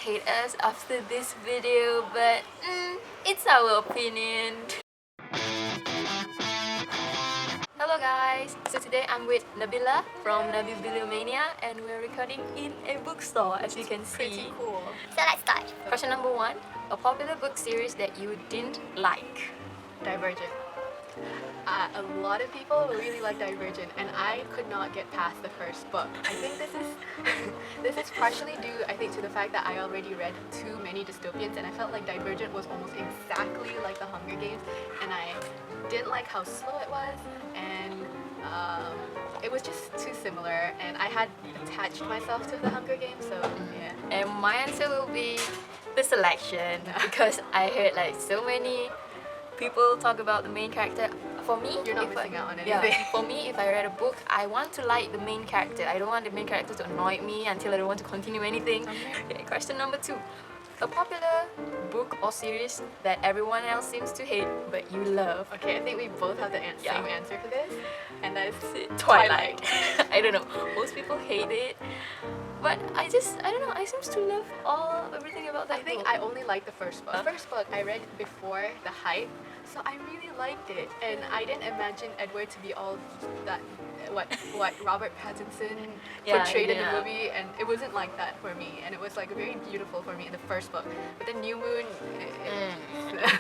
hate us after this video, but it's our opinion. Hello guys, so today I'm with Nabila from Nabibliomania and we're recording in a bookstore, as you can see. Pretty cool. So let's start. Question number 1, a popular book series that you didn't like. Divergent. A lot of people really like Divergent, and I could not get past the first book. I think this is this is partially due, I think, to the fact that I already read too many dystopians, and I felt like Divergent was almost exactly like The Hunger Games, and I didn't like how slow it was, and it was just too similar, and I had attached myself to The Hunger Games, so yeah. And my answer will be The Selection, because I heard like so many people talk about the main character. For me, You're not if missing I, out on anything. Yeah, for me, if I read a book, I want to like the main character. I don't want the main character to annoy me until I don't want to continue anything. Okay, question number 2. A popular book or series that everyone else seems to hate but you love. Okay, I think we both have the same answer for this, and that is Twilight. I don't know, most people hate it, but I don't know, I seems to love everything about that I think book. I only liked the first book. The first book I read before the hype, so I really liked it, and I didn't imagine Edward to be all that what Robert Pattinson portrayed in the movie, and it wasn't like that for me, and it was like very beautiful for me in the first book. But then New Moon,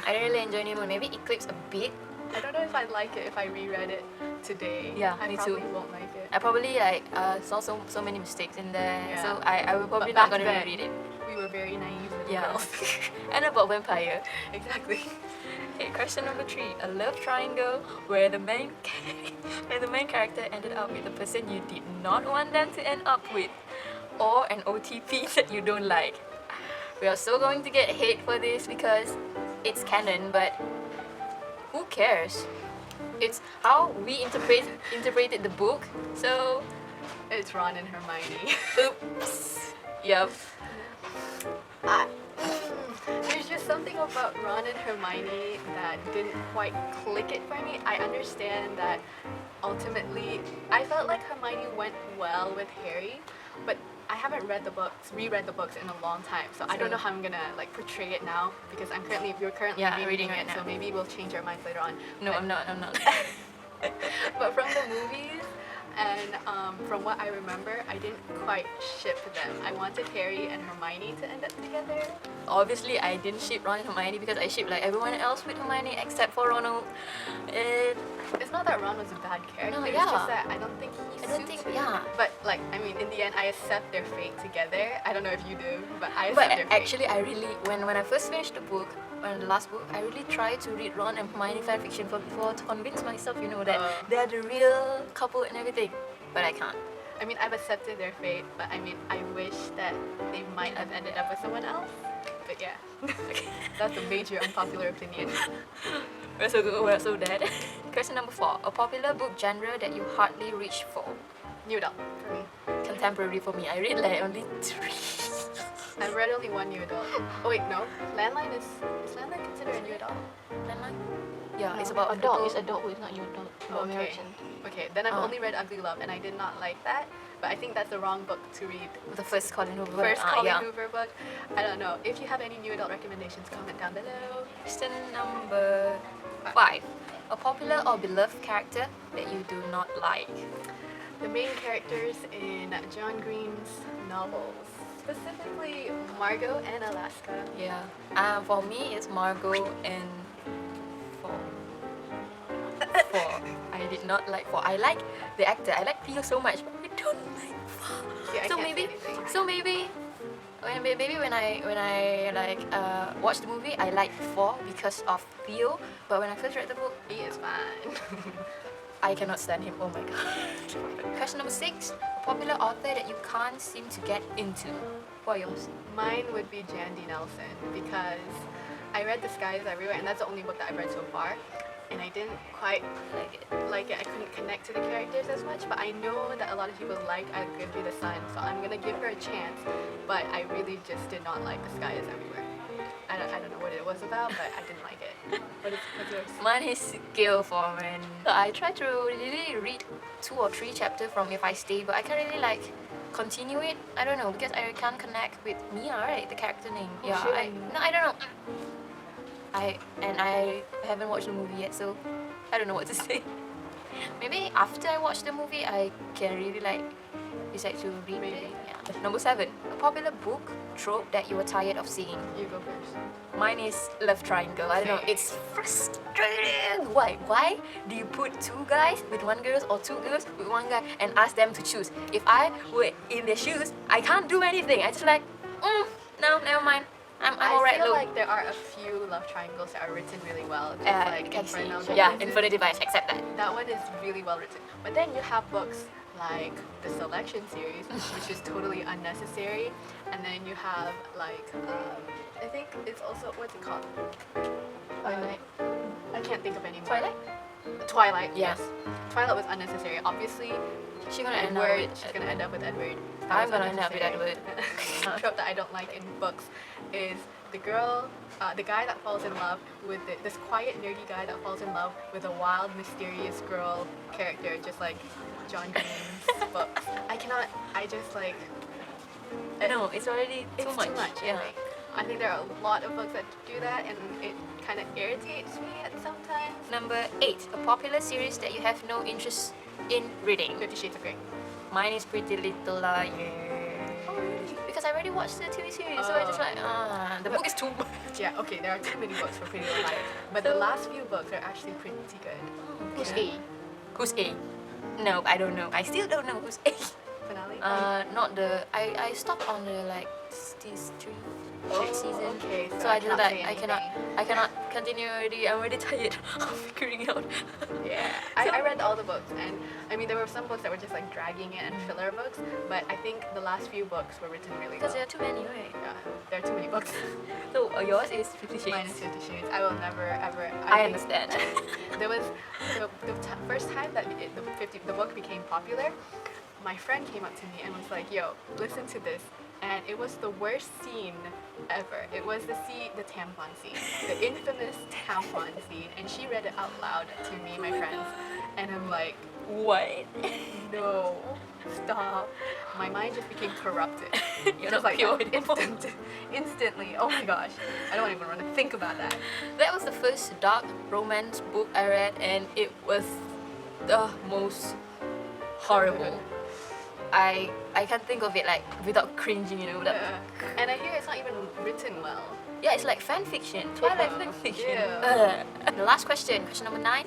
I really enjoy New Moon. Maybe Eclipse a bit. I don't know if I'd like it if I reread it today. Yeah, I me probably too. won't like it. I probably like saw so many mistakes in there, Yeah. so I will probably But not gonna back reread it. We were very naive little Yeah. girls. And about vampire. Exactly. Okay, question number 3. A love triangle where the main character ended up with the person you did not want them to end up with, or an OTP that you don't like. We are still going to get hate for this because it's canon, but who cares? It's how we interpreted the book, so It's Ron and Hermione. oops. Yep. There's just something about Ron and Hermione that didn't quite click it for me. I understand that ultimately, I felt like Hermione went well with Harry, but I haven't reread the books in a long time, so I don't know how I'm gonna like portray it now because we're currently reading it, now. so maybe we'll change our minds later on. No, But- I'm not. But from the movies and from what I remember, I didn't quite ship them. I wanted Harry and Hermione to end up together. Obviously, I didn't ship Ron and Hermione because I shipped like everyone else with Hermione except for Ronald. It's not that Ron was a bad character. No, It's yeah. just that I don't think he I don't suits think- it. yeah. But like, I mean, in the end, I accept their fate together. I don't know if you do, but I accept But their fate. actually, I really when I first finished the book, the last book, I really tried to read Ron and Hermione fanfiction before to convince myself, that they're the real couple and everything. But I can't. I mean, I've accepted their fate, but I mean, I wish that they might have ended up with someone else. But yeah, that's a major unpopular opinion. We're so good, we're so dead. Question number 4. A popular book genre that you hardly reach for. New adult for me. Contemporary for me. I read like only 3. I've read only one new adult. Oh wait, no. Landline is Landline considered a new adult? Landline? Yeah, it's about adult. people- It's adult with not your adult. About marriage and Okay, then I've only read Ugly Love, and I did not like that. But I think that's the wrong book to read. the first Colin Hoover. First Colin yeah. Hoover book. I don't know. If you have any new adult recommendations, comment down below. Question number 5. A popular or beloved character that you do not like. The main characters in John Green's novels, specifically Margo and Alaska. Yeah. For me, it's Margo and 4. I did not like 4. I like the actor. I like Theo so much, but I don't like 4. See, I So can't maybe, say anything. so maybe, when I like watch the movie, I like 4 because of Theo. But when I first read the book, He is fine. I cannot stand him. Oh my god. Question number 6. A popular author that you can't seem to get into. What are yours? Mine would be Jandy Nelson because I read The Sky is Everywhere, and that's the only book that I've read so far. And I didn't quite like it. I couldn't connect to the characters as much, but I know that a lot of people like I Give You the Sun, so I'm gonna give her a chance. But I really just did not like The Sky is Everywhere. I don't know what it was about, but I didn't like it. What's yours? Mine is Gale Foreman. So I tried to really read 2 or 3 chapters from If I Stay, but I can't really like continue it. I don't know because I can't connect with Mia, right? The character name. Oh, Yeah, shit. I don't know. I haven't watched the movie yet, so I don't know what to say. Maybe after I watch the movie, I can really decide to read Maybe. it. Yeah. Number 7, a popular book trope that you were tired of seeing. You go first. Mine is love triangle. I don't know. Okay. It's frustrating. Why? Why do you put 2 guys with 1 girl or 2 girls with 1 guy and ask them to choose? If I were in their shoes, I can't do anything. I just no, never mind. I'm I alright. feel Look. like there are a few love triangles that are written really well. Just like Taxi. Inferno. Yeah, Devices. Infinite Device. Accept that. That one is really well written. But then you have books like the Selection series, which is totally unnecessary. And then you have like, I think it's also, what's it called? Twilight. I can't think of any more. Twilight? Twilight, Yeah. yes. Twilight was unnecessary. Obviously, She's gonna end up Edward, with she's gonna end up with Edward. That I'm was gonna end up with unnecessary. Edward. A trope that I don't like in books is the girl, the guy that falls in love with this quiet, nerdy guy that falls in love with a wild, mysterious girl character, just like John Green's books. I just like. No, it's already It's too much. too much. Yeah. I think there are a lot of books that do that, and it kind of irritates me at sometimes. Number 8, a popular series that you have no interest in reading. 50 Shades of Grey. Mine is Pretty Little Liars. Oh, really? Because I already watched the TV series, so I just the book is too much. Yeah, okay, there are too many books for Pretty Little Liars, but the last few books are actually pretty good. Who's Yeah. A? Who's A? No, I don't know. I still don't know who's A. Finale? Not the. I stopped on the these 3 season. Okay, So I just say I cannot continue already. I'm already tired of figuring out. Yeah, I read all the books, and I mean there were some books that were just like dragging it and filler books, but I think the last few books were written really Because well. there are too many, right? Yeah, there are too many books. So yours is 50 Shades. Mine is 50 Shades. I will never ever. I think understand. There was the first time that the book became popular. My friend came up to me and was like, "Yo, listen to this." And it was the worst scene ever. It was the tampon scene, the infamous tampon scene, and she read it out loud to me, my friends, and I'm like, What? no, stop. My mind just became corrupted. You're Just not like pure instantly. Oh my gosh, I don't even want to think about that. That was the first dark romance book I read, and it was the most horrible. I can't think of it like without cringing, you know. And I hear it's not even written well. Yeah, it's like fan fiction. Twilight fan fiction. Yeah. The last question, question number 9.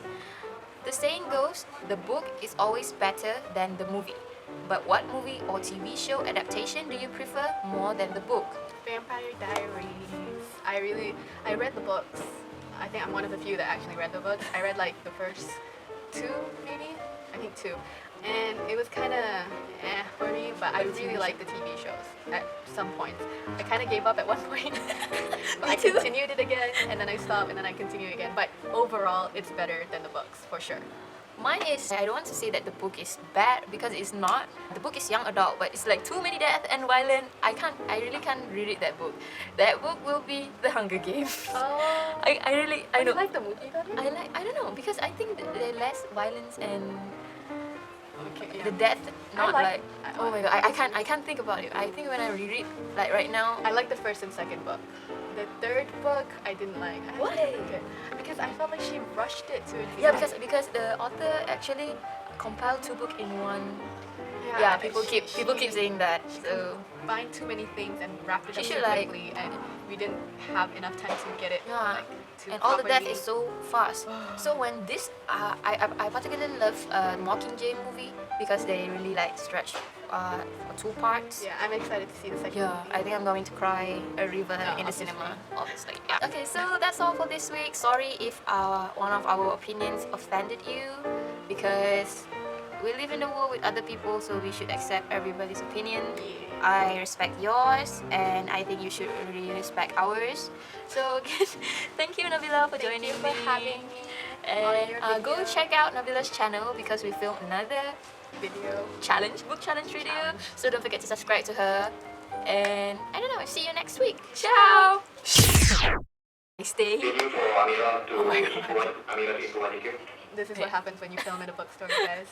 The saying goes, the book is always better than the movie. But what movie or TV show adaptation do you prefer more than the book? Vampire Diaries. I read the books. I think I'm one of the few that actually read the books. I read like the first 2, maybe? I think 2. And it was kind of for me, but I really liked the TV shows at some points. I kind of gave up at one point, but I continued it again, and then I stopped, and then I continued again. But overall, it's better than the books, for sure. Mine is, I don't want to say that the book is bad because it's not. The book is young adult, but it's like too many death and violence. I really can't read that book. That book will be The Hunger Games. Oh, I you know. like the movie better? I don't know because I think there's less violence and Okay, yeah. the death not like- oh my god, I can't think about it. I think when I reread like right now, I like the first and second book. The third book, I didn't like. I Why? didn't like it because I felt like she rushed it to its yeah, end. because the author actually compiled 2 books in one. Yeah, people keep saying that. She So combined too many things and wrapped it She up should, too like- quickly, and we didn't have enough time to get it. yeah, To and all the death properly- is so fast. So when this, I particularly love Mockingjay movie because they really like stretch for 2 parts. Yeah, I'm excited to see the second Yeah, movie. I think I'm going to cry a river Yeah, in the obviously. cinema, obviously. Yeah. Okay, so that's all for this week. Sorry if one of our opinions offended you, because we live in a world with other people, so we should accept everybody's opinion. Yeah. I respect yours, and I think you should really respect ours. So again, thank you Nabila for Thank joining you for me. having me on your And go video. check out Nabila's channel because we filmed another Video. book challenge video. Challenge. So don't forget to subscribe to her. And I don't know, see you next week. Ciao! Stay. This is what happens when you film in a bookstore, guys.